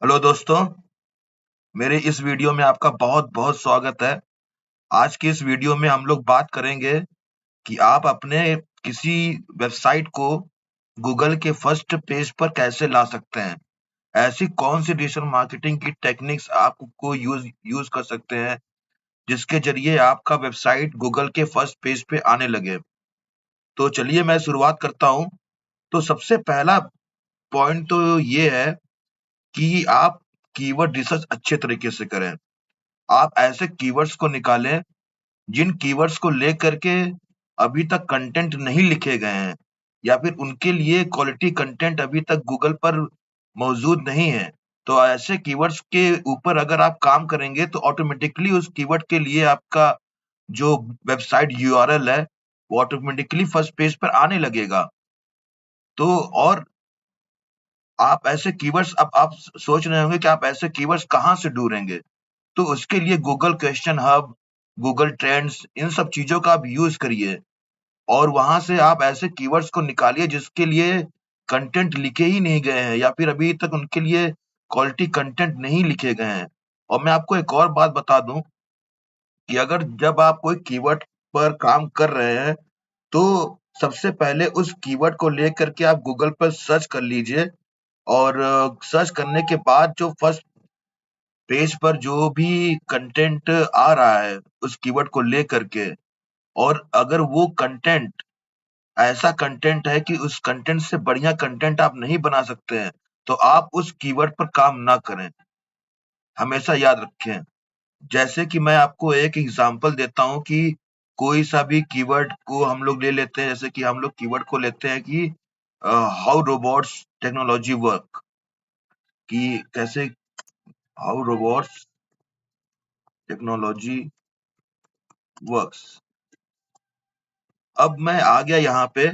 Hello दोस्तों, मेरे इस वीडियो में आपका बहुत-बहुत स्वागत है। आज की इस वीडियो में हम लोग बात करेंगे कि आप अपने किसी वेबसाइट को गूगल के फर्स्ट पेज पर कैसे ला सकते हैं। ऐसी कौन-सी डिजिटल मार्केटिंग की टेक्निक्स आपको यूज़ यूज़ कर सकते हैं, जिसके ज़रिए आपका वेबसाइट गूगल के फर्स्ट पेज पे आने लगे। तो चलिए मैं शुरुआत करता हूँ। तो सबसे पहला पॉइंट तो ये है कि आप कीवर्ड रिसर्च अच्छे तरीके से करें। आप ऐसे कीवर्ड्स को निकालें, जिन कीवर्ड्स को लेकर के अभी तक कंटेंट नहीं लिखे गए हैं या फिर उनके लिए क्वालिटी कंटेंट अभी तक गूगल पर मौजूद नहीं है। तो ऐसे कीवर्ड्स के ऊपर अगर आप काम करेंगे तो ऑटोमैटिकली उस कीवर्ड के लिए आपका जो वेबसाइट यूआरएल है, वो ऑटोमैटिकली फर्स्ट पेज पर आने लगेगा। तो और आप ऐसे कीवर्ड्स अब आप सोच रहे होंगे कि आप ऐसे कीवर्ड्स कहाँ से ढूँढेंगे? तो उसके लिए Google question hub, Google trends in सब चीज़ों का आप यूज़ करिए और वहाँ से आप ऐसे कीवर्ड्स को निकालिए जिसके लिए कंटेंट लिखे ही नहीं गए हैं या फिर अभी तक उनके लिए क्वालिटी कंटेंट नहीं लिखे गए हैं। और मैं आपको एक और बात बता दूँ कि अगर जब आप कोई कीवर्ड पर काम कर रहे हैं, तो सबसे पहले उस कीवर्ड को लेकर के आप गूगल पर सर्च कर लीजिए और सर्च करने के बाद जो फर्स्ट पेज पर जो भी कंटेंट आ रहा है उस कीवर्ड को लेकर के और अगर वो कंटेंट ऐसा कंटेंट है कि उस कंटेंट से बढ़िया कंटेंट आप नहीं बना सकते हैं, तो आप उस कीवर्ड पर काम ना करें। हमेशा याद रखें। जैसे कि मैं आपको एक एग्ज़ाम्पल देता हूँ कि कोई सा भी कीवर्ड को हम लोग ले लेते हैं, जैसे कि हम लोग कीवर्ड को लेते हैं कि हाउ रोबोट्स टेक्नोलॉजी वर्क कि कैसे हाउ रोबोट्स टेक्नोलॉजी वर्क्स। अब मैं आ गया यहाँ पे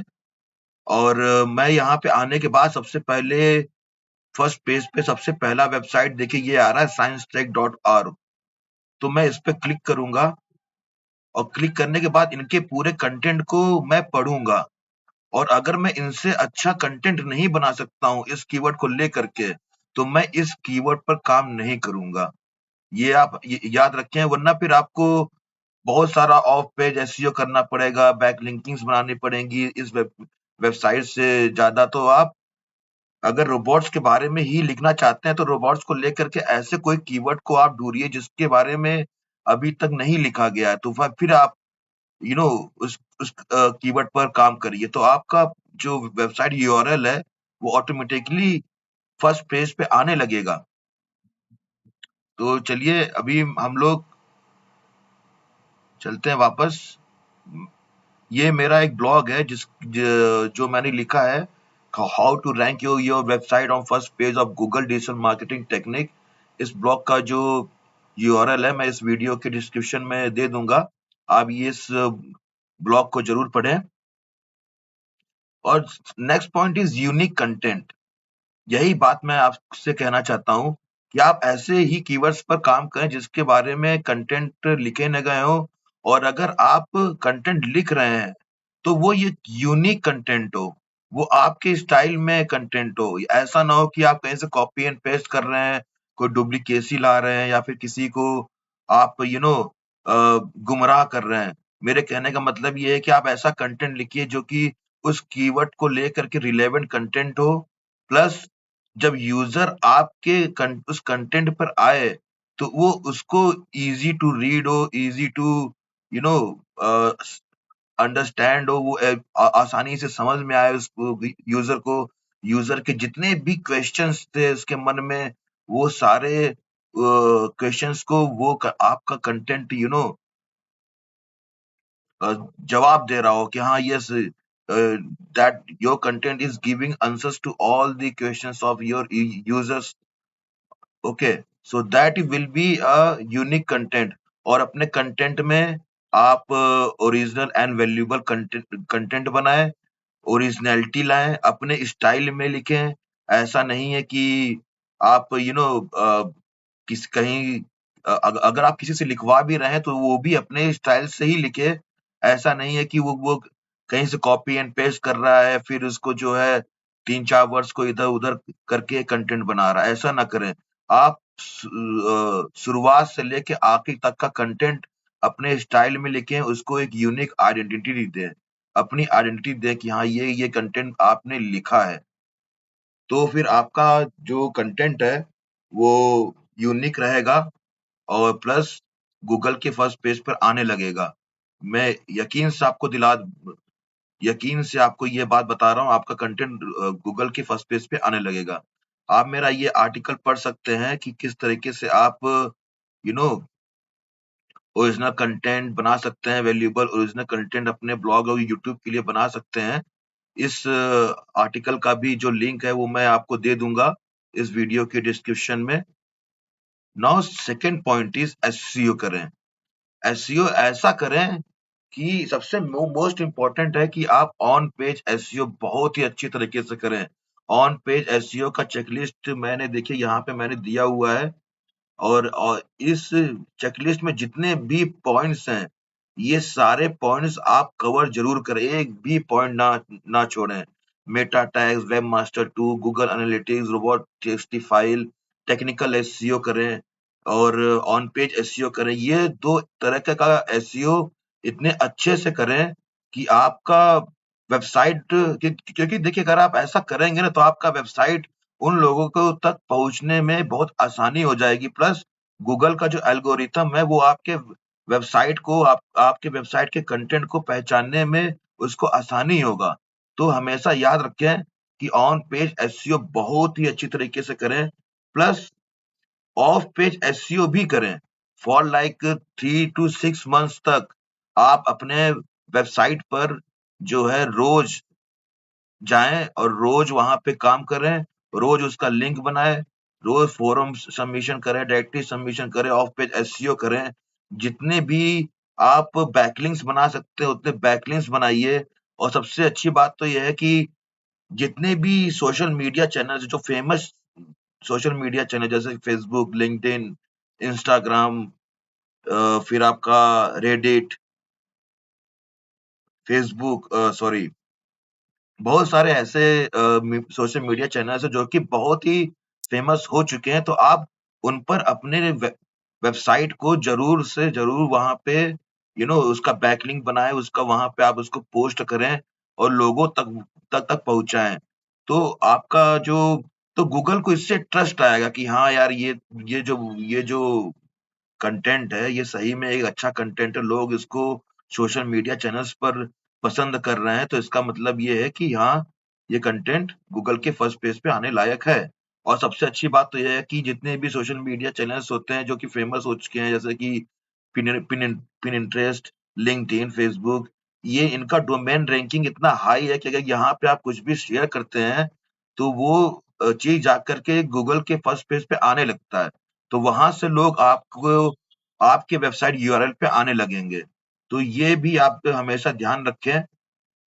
और मैं यहाँ पे आने के बाद सबसे पहले फर्स्ट पेज पे सबसे पहला वेबसाइट देखिए ये आ रहा है scienceTech.org। तो मैं इस पे क्लिक करूँगा और क्लिक करने के बाद इनके पूरे कंटेंट को मैं पढ़ूँगा और अगर मैं इनसे अच्छा कंटेंट नहीं बना सकता हूँ इस कीवर्ड को लेकर के, तो मैं इस कीवर्ड पर काम नहीं करूँगा। ये आप याद रखें वरना फिर आपको बहुत सारा ऑफ पेज एसईओ करना पड़ेगा, बैकलिंकिंग्स बनानी पड़ेंगी इस वेबसाइट से ज़्यादा तो आप अगर रोबोट्स के बारे में ही लिखना चाहते हैं, तो रोबोट्स को लेकर के ऐसे कोई कीवर्ड को आप ढूँढिए जिसके बारे में अभी तक नहीं लिखा गया है, तो फिर आप उस कीवर्ड पर काम करिए। तो आपका जो वेबसाइट यूआरएल है, वो ऑटोमैटिकली फर्स्ट पेज पे आने लगेगा। तो चलिए अभी हम लोग चलते हैं वापस। ये मेरा एक ब्लॉग है जो मैंने लिखा है how to rank your website on first page of Google digital marketing technique. इस ब्लॉग का जो यूआरएल है मैं इस वीडियो के डिस्क्रिप्शन में दे दूंगा। आप ये इस ब्लॉग को जरूर पढ़ें। और next point is unique content. यही बात मैं आपसे कहना चाहता हूँ कि आप ऐसे ही कीवर्ड्स पर काम करें जिसके बारे में कंटेंट लिखे न गए हो और अगर आप कंटेंट लिख रहे हैं तो वो ये यूनिक कंटेंट हो, वो आपके स्टाइल में कंटेंट हो। ऐसा ना हो कि आप कहीं से कॉपी एंड पेस्ट कर रहे हैं, कोई डुप्लीकेसी ला रहे हैं या फिर किसी को आप गुमराह कर रहे हैं। मेरे कहने का मतलब ये है कि आप ऐसा कंटेंट लिखिए जो कि उस कीवर्ड को लेकर के रिलेवेंट कंटेंट हो, प्लस जब यूज़र आपके उस कंटेंट पर आए, तो वो उसको ईज़ी टू रीड हो, ईज़ी टू यू नो अ, स अंडरस्टैंड हो, वो आसानी से समझ में आए उसको भी यूज़र के जितने भी क्वेश्चन्स थे उसके मन में, वो सारे क्वेश्चन्स को वो आपका कंटेंट जवाब दे रहा हो कि हाँ, yes that your content is giving answers to all the questions of your users. Okay, so that will be a unique content. और अपने कंटेंट में आप original and valuable content content बनाएँ, ओरिजिनैलिटी लाएँ, अपने स्टाइल में लिखें। ऐसा नहीं है कि आप किस कहीं अगर आप किसी से लिखवा भी रहे हैं तो वो भी अपने स्टाइल से ही लिखे। ऐसा नहीं है कि वो कहीं से कॉपी एंड पेस्ट कर रहा है, फिर उसको जो है 3-4 वर्ड्स को इधर-उधर करके कंटेंट बना रहा है, ऐसा ना करें। आप शुरुआत से लेके आखिर तक का कंटेंट अपने स्टाइल में लिखें, उसको एक यूनिक आइडेंटिटी दें। अपनी आइडेंटिटी दें कि हाँ, ये कंटेंट आपने लिखा है। तो फिर आपका जो कंटेंट है, वो यूनिक रहेगा और प्लस गूगल के फर्स्ट पेज पर आने लगेगा। मैं यकीन से आपको ये बात बता रहा हूँ, आपका कंटेंट गूगल के फर्स्ट पेज पे आने लगेगा। आप मेरा ये आर्टिकल पढ़ सकते हैं कि किस तरीके से आप यू नो ओरिजिनल कंटेंट बना सकते हैं, वैल्यूएबल ओरिजिनल कंटेंट अपने ब्लॉग और यूट्यूब के लिए बना सकते हैं। इस आर्टिकल का भी जो लिंक है वो मैं आपको दे दूँगा इस वीडियो के डिस्क्रिप्शन में। Now second point is SEO करें। एसईओ ऐसा करें कि सबसे मोस्ट इम्पोर्टेंट है कि आप ऑन पेज एसईओ बहुत ही अच्छी तरीके से करें। ऑन पेज एसईओ का चेकलिस्ट मैंने देखिए यहाँ पे मैंने दिया हुआ है और इस चेकलिस्ट में जितने भी पॉइंट्स हैं, ये सारे पॉइंट्स आप कवर ज़रूर करें, एक भी पॉइंट ना छोड़ें। Meta tags, webmaster 2, Google analytics, robot TXT file, technical SEO करें और ऑन पेज एसईओ करें। ये 2 तरह का एसईओ इतने अच्छे से करें कि आपका वेबसाइट क्योंकि देखिए अगर आप ऐसा करेंगे ना तो आपका वेबसाइट उन लोगों को तक पहुँचने में बहुत आसानी हो जाएगी। प्लस गूगल का जो एल्गोरिथम है वो आपके वेबसाइट को आपके वेबसाइट के कंटेंट को पहचानने में उसको आसानी होगा। तो हमेशा याद रखें कि ऑन पेज एसईओ बहुत ही अच्छी तरीके से करें। प्लस ऑफ पेज एसईओ भी करें। फॉर लाइक 3 टू 6 मंथ्स तक आप अपने वेबसाइट पर जो है रोज़ जाएँ और रोज़ वहाँ पे काम करें, रोज़ उसका लिंक बनाएँ, रोज़ फ़ोरम सबमिशन करें, डायरेक्टरी सबमिशन करें, ऑफ पेज एसईओ करें। जितने भी आप बैकलिंक्स बना सकते हो, उतने बैकलिंक्स बनाइए और सबसे अच्छी बात तो ये है कि जितने भी सोशल मीडिया चैनल्स जो फ़ेमस सोशल मीडिया चैनल जैसे फ़ेसबुक, लिंक्डइन, इंस्टाग्राम फिर आपका रेडिट, सॉरी बहुत सारे ऐसे सोशल मीडिया चैनल्स हैं जो कि बहुत ही फ़ेमस हो चुके हैं, तो आप उन पर अपने वेबसाइट को ज़रूर से ज़रूर वहाँ पे उसका बैकलिंक बनाएँ, उसका वहाँ पे आप उसको पोस्ट करें और लोगों तक पहुँचाएँ। तो आपका जो तो गूगल को इससे ट्रस्ट आएगा कि हाँ यार, ये जो कंटेंट है, ये सही में एक अच्छा कंटेंट है, लोग इसको सोशल मीडिया चैनल्स पर पसंद कर रहे हैं, तो इसका मतलब ये है कि हाँ, ये कंटेंट गूगल के फर्स्ट पेज पे आने लायक है। और सबसे अच्छी बात तो ये है कि जितने भी सोशल मीडिया चैनल्स होते हैं, जो कि फेमस हो चुके हैं, जैसे कि पिनिंटरेस्ट, लिंक्डइन, फेसबुक, ये इनका डोमेन रैंकिंग इतना हाई है कि अगर यहाँ पे आप कुछ भी शेयर करते हैं, तो वो चीज़ जाकर के गूगल के फर्स्ट पेज पे आने लगता है। तो वहाँ से लोग आपको आपके वेबसाइट यूआरएल पे आने लगेंगे। तो ये भी आप हमेशा ध्यान रखें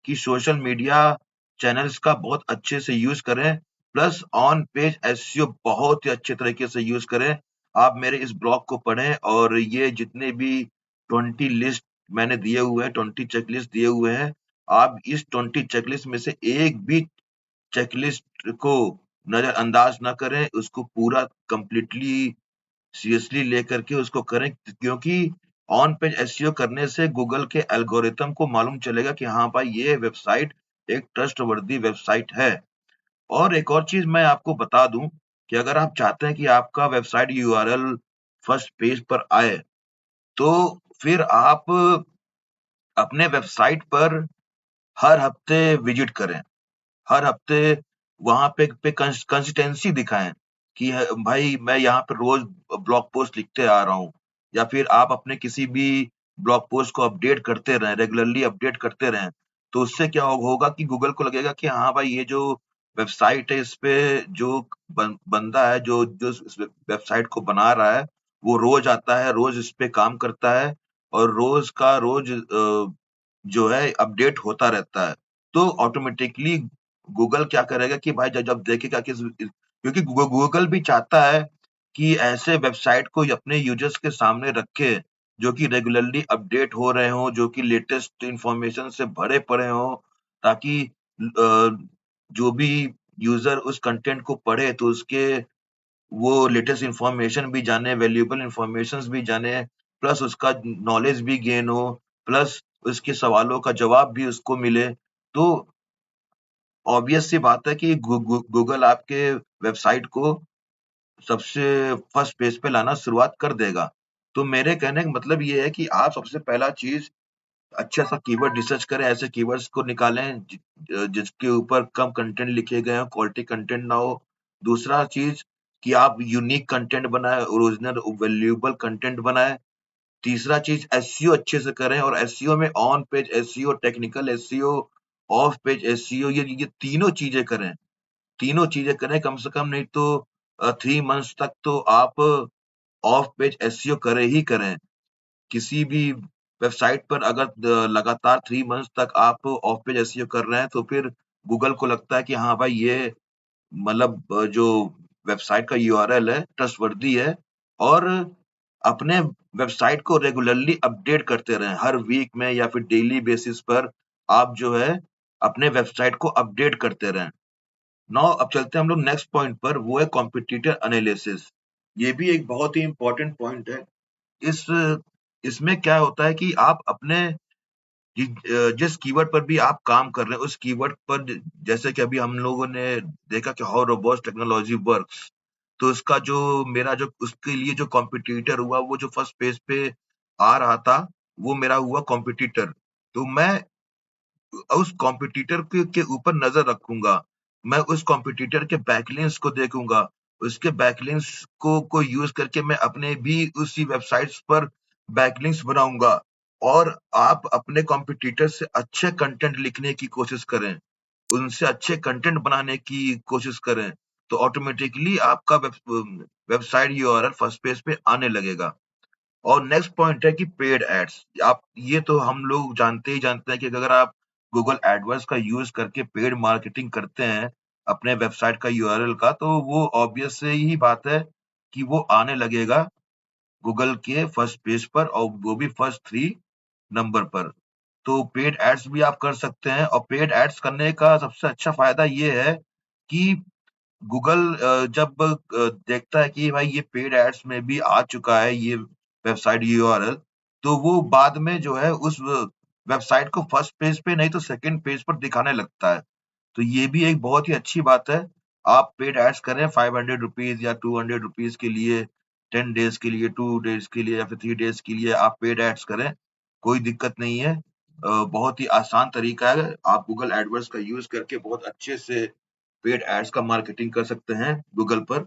कि सोशल मीडिया चैनल्स का बहुत अच्छे से यूज़ करें, प्लस ऑन पेज एसईओ बहुत ही अच्छे तरीके से यूज़ करें। आप मेरे इस ब्लॉग को पढ़ें और ये जितने भी 20 लिस्ट मैंने दिए हुए हैं, 20 चेकलिस्ट दिए हुए हैं, आप इस 20 चेकलिस्ट में से एक भी चेकलिस्ट को नज़रअंदाज ना करें, उसको पूरा कंप्लीटली सीरियसली लेकर के उसको करें क्योंकि ऑन पेज एसईओ करने से गूगल के एल्गोरिथम को मालूम चलेगा कि हाँ भाई, ये वेबसाइट एक ट्रस्टवर्दी वेबसाइट है। और एक और चीज़ मैं आपको बता दूँ कि अगर आप चाहते हैं कि आपका वेबसाइट यूआरएल फर्स्ट पेज पर आए, तो फिर आप अपने वेबसाइट पर हर हफ्ते विज़िट करें। हर हफ्ते वहाँ पे कंसिस्टेंसी दिखाएँ कि भाई मैं यहाँ पे रोज़ ब्लॉग पोस्ट लिखते आ रहा हूँ या फिर आप अपने किसी भी ब्लॉग पोस्ट को अपडेट करते रहें, रेगुलरली अपडेट करते रहें। तो उससे क्या होगा कि गूगल को लगेगा कि हाँ भाई, ये जो वेबसाइट है, इस पे जो बंदा है जो इस वेबसाइट को बना रहा है, वो रोज़ आता है, रोज़ इस पे काम करता है और रोज़ का रोज़ जो है अपडेट होता रहता है। तो ऑटोमैटिकली गूगल क्या करेगा कि भाई जब जब देखेगा कि क्योंकि गूगल भी चाहता है कि ऐसे वेबसाइट को अपने यूज़र्स के सामने रखे, जो कि रेगुलरली अपडेट हो रहे हों, जो कि लेटेस्ट इन्फॉर्मेशन से भरे पड़े हों, ताकि जो भी यूज़र उस कंटेंट को पढ़े तो उसके वो लेटेस्ट इन्फॉर्मेशन भी जाने, वैल्यूएबल इन्फॉर्मेशंस भी जाने, प्लस उसका नॉलेज भी गेन हो, प्लस उसके सवालों का जवाब भी उसको मिले। तो ऑब्वियस सी बात है कि गूगल आपके वेबसाइट को सबसे फर्स्ट पेज पे लाना शुरुआत कर देगा। तो मेरे कहने का मतलब ये है कि आप सबसे पहला चीज़ अच्छा-सा कीवर्ड रिसर्च करें, ऐसे कीवर्ड्स को निकालें जिसके ऊपर कम कंटेंट लिखे गए हों, क्वालिटी कंटेंट ना हो। दूसरा चीज़ कि आप यूनिक कंटेंट बनाएँ, ओरिजिनल वैल्यूएबल कंटेंट बनाएँ। तीसरा चीज़ एसईओ अच्छे से करें और एसईओ में on page SEO, technical SEO, of page SEO ये तीनों चीज़ें करें। तीनों चीज़ें करें कम से कम, नहीं तो 3 मंथ्स तक तो आप ऑफ पेज एसईओ करें ही करें। किसी भी वेबसाइट पर अगर लगातार 3 मंथ्स तक आप ऑफ पेज एसईओ कर रहे हैं, तो फिर गूगल को लगता है कि हाँ भाई, ये मतलब जो वेबसाइट का यूआरएल है ट्रस्टवर्दी है, और अपने वेबसाइट को रेगुलरली अपडेट करते रहें। हर वीक में या फिर डेली बेसिस पर आप जो है अपने वेबसाइट को अपडेट करते रहें। नाउ अब चलते हैं हम लोग नेक्स्ट पॉइंट पर, वो है कॉम्पिटिटर एनालिसिस। ये भी एक बहुत ही इम्पोर्टेंट पॉइंट है। इस इसमें क्या होता है कि आप अपने जिस कीवर्ड पर भी आप काम कर रहे हैं, उस कीवर्ड पर जैसे कि अभी हम लोगों ने देखा कि हाउ रोबोट्स टेक्नोलॉजी वर्क्स, तो उसका जो मेरा जो उसके लिए जो कॉम्पिटिटर हुआ, वो जो फर्स्ट पेज पे आ रहा था, वो मेरा हुआ कॉम्पिटिटर। तो मैं उस कॉम्पिटिटर के ऊपर नज़र रखूँगा। मैं उस कॉम्पिटिटर के बैकलिंक्स को देखूँगा। उसके बैकलिंक्स को यूज़ करके मैं अपने भी उसी वेबसाइट्स पर बैकलिंक्स बनाऊँगा, और आप अपने कॉम्पिटिटर से अच्छे कंटेंट लिखने की कोशिश करें। उनसे अच्छे कंटेंट बनाने की कोशिश करें, तो ऑटोमैटिकली आपका वेबसाइट यूआरएल फर्स्ट पेज पे आने लगेगा। और नेक्स्ट पॉइंट है कि पेड एड्स। आप ये तो हम लोग जानते ही जानते हैं कि अगर आप गूगल एडवर्ड्स का यूज़ करके पेड मार्केटिंग करते हैं, अपने वेबसाइट का यूआरएल का, तो वो ऑब्वियस से ही बात है कि वो आने लगेगा गूगल के फर्स्ट पेज पर, और वो भी फर्स्ट 3 नंबर पर। तो पेड एड्स भी आप कर सकते हैं, और पेड एड्स करने का सबसे अच्छा फ़ायदा ये है कि गूगल जब देखता है कि भाई ये पेड एड्स में भी आ चुका है ये वेबसाइट यूआरएल, तो वो बाद में जो है उस वेबसाइट को फर्स्ट पेज पे नहीं तो सेकंड पेज पर दिखाने लगता है। तो ये भी एक बहुत ही अच्छी बात है। आप पेड एड्स करें ₹500 या ₹200 के लिए, 10 डेज़ के लिए, 2 डेज़ के लिए या फिर 3 डेज़ के लिए आप पेड एड्स करें, कोई दिक्कत नहीं है। बहुत ही आसान तरीका है। आप गूगल एडवर्ड्स का यूज़ करके बहुत अच्छे से पेड एड्स का मार्केटिंग कर सकते हैं गूगल पर।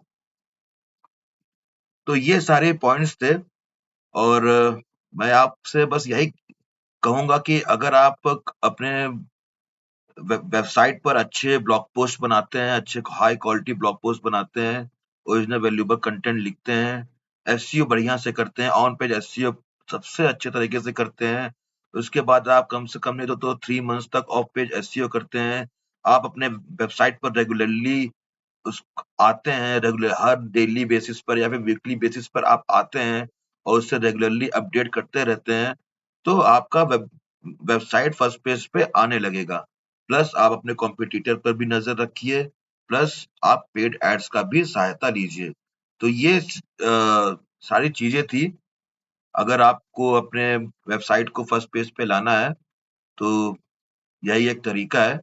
तो ये सारे पॉइंट्स थे, और मैं आपसे बस यही कहूँगा कि अगर आप अपने वेबसाइट पर अच्छे ब्लॉग पोस्ट बनाते हैं, अच्छे हाई क्वालिटी ब्लॉग पोस्ट बनाते हैं, ओरिजिनल वैल्यूएबल कंटेंट लिखते हैं, एसईओ बढ़िया से करते हैं, ऑन पेज एसईओ सबसे अच्छे तरीके से करते हैं। उसके बाद आप कम से कम नहीं तो 3 मंथ्स तक ऑफ पेज एसईओ करते हैं। आप अपने वेबसाइट पर रेगुलरली उस आते हैं, रेगुलर हर डेली बेसिस पर या फिर वीकली बेसिस पर आप आते हैं और उससे रेगुलरली अपडेट करते रहते हैं, तो आपका वेबसाइट फर्स्ट पेज पे आने लगेगा। प्लस आप अपने कॉम्पिटिटर पर भी नज़र रखिए, प्लस आप पेड एड्स का भी सहायता लीजिए। तो ये सारी चीज़ें थी। अगर आपको अपने वेबसाइट को फर्स्ट पेज पे लाना है, तो यही एक तरीका है।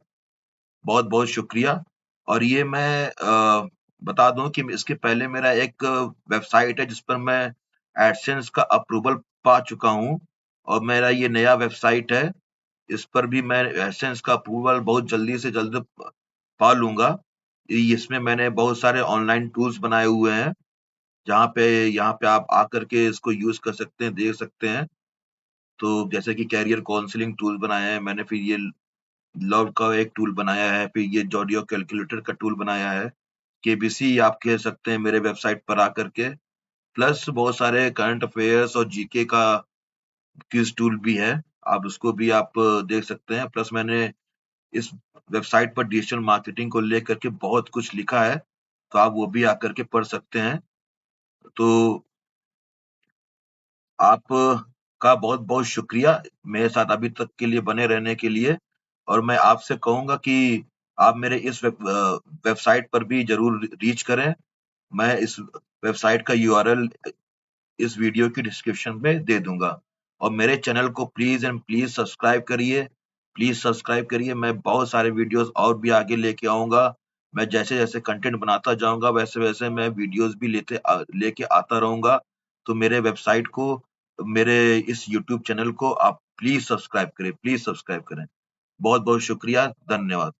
बहुत-बहुत शुक्रिया। और ये मैं बता दूँ कि इसके पहले मेरा एक वेबसाइट है जिस पर मैं एडसेंस का अप्रूवल पा चुका हूँ, और मेरा ये नया वेबसाइट है, इस पर भी मैं एडसेंस का अप्रूवल बहुत जल्दी से जल्द पा लूँगा। इसमें मैंने बहुत सारे ऑनलाइन टूल्स बनाए हुए हैं, जहाँ पे यहाँ पे आप आकर के इसको यूज़ कर सकते हैं, देख सकते हैं। तो जैसे कि कैरियर काउंसलिंग टूल बनाया है मैंने, फिर ये लॉग का एक टूल बनाया है, फिर ये ज़ोडियो कैलकुलेटर का टूल बनाया है। केबीसी आप कह सकते हैं मेरे वेबसाइट पर आकर के, प्लस बहुत सारे करंट अफेयर्स और जीके का क्विज़ टूल भी है, आप उसको भी आप देख सकते हैं। प्लस मैंने इस वेबसाइट पर डिजिटल मार्केटिंग को लेकर के बहुत कुछ लिखा है, तो आप वो भी आकर के पढ़ सकते हैं। तो आप का बहुत-बहुत शुक्रिया मेरे साथ अभी तक के लिए बने रहने के लिए, और मैं आपसे कहूँगा कि आप मेरे इस वेबसाइट पर भी ज़रूर रीच करें, मैं इस वेबसाइट का यूआरएल इस वीडियो की डिस्क्रिप्शन में दे दूँगा। और मेरे चैनल को प्लीज़ एंड प्लीज़ सब्सक्राइब करिए। प्लीज़ सब्सक्राइब करिए, मैं बहुत सारे वीडियोज़ और भी आगे लेके आऊँगा। मैं जैसे-जैसे कंटेंट बनाता जाऊँगा, वैसे-वैसे मैं वीडियोज़ भी लेके आता रहूँगा। तो मेरे वेबसाइट को, मेरे इस यूट्यूब चैनल को आप प्लीज़ सब्सक्राइब करें, प्लीज़ सब्सक्राइब करें। बहुत-बहुत शुक्रिया, धन्यवाद।